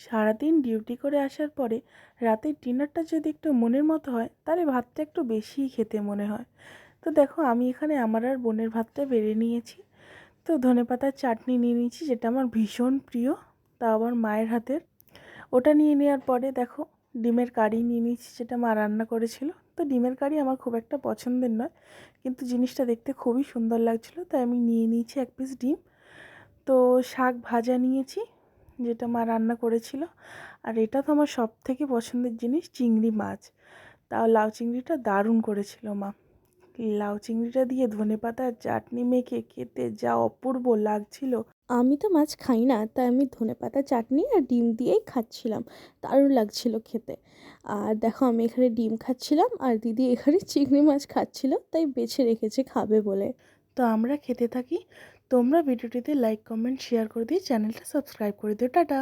সারাদিন ডিউটি করে আসার পরে রাতের ডিনারটা যদি একটু মনের মতো হয় তাহলে ভাতটা একটু বেশিই খেতে মনে হয়। তো দেখো আমি এখানে আমার আর বোনের ভাতটা বেড়ে নিয়েছি। তো ধনেপাতার চাটনি নিয়ে নিয়েছি, যেটা আমার ভীষণ প্রিয়, তা আবার মায়ের হাতের। ওটা নিয়ে নেওয়ার পরে দেখো ডিমের কারি নিয়ে নিয়েছি, যেটা মা রান্না করেছিল। তো ডিমের কারি আমার খুব একটা পছন্দের নয়, কিন্তু জিনিসটা দেখতে খুবই সুন্দর লাগছিলো, তাই আমি নিয়ে নিয়েছি এক পিস ডিম। তো শাক ভাজা নিয়েছি, যেটা মা রান্না করেছিল। আর এটা তো আমার সব থেকে পছন্দের জিনিস, চিংড়ি মাছ। তাও লাউ চিংড়িটা দারুণ করেছিল মা। লাউ চিংড়িটা দিয়ে ধনেপাতার চাটনি মেখে খেতে যা অপূর্ব লাগছিল। আমি তো মাছ খাই না, তাই আমি ধনেপাতা চাটনি আর ডিম দিয়েই খাচ্ছিলাম। দারুণ লাগছিল খেতে। আর দেখো আমি এখানে ডিম খাচ্ছিলাম আর দিদি এখানে চিংড়ি মাছ খাচ্ছিল, তাই বেছে রেখেছে খাবে বলে। তো আমরা খেতে থাকি। তোমরা ভিডিওটিতে লাইক কমেন্ট শেয়ার করে দিয়ে চ্যানেলটা সাবস্ক্রাইব করে দিও। টাটা।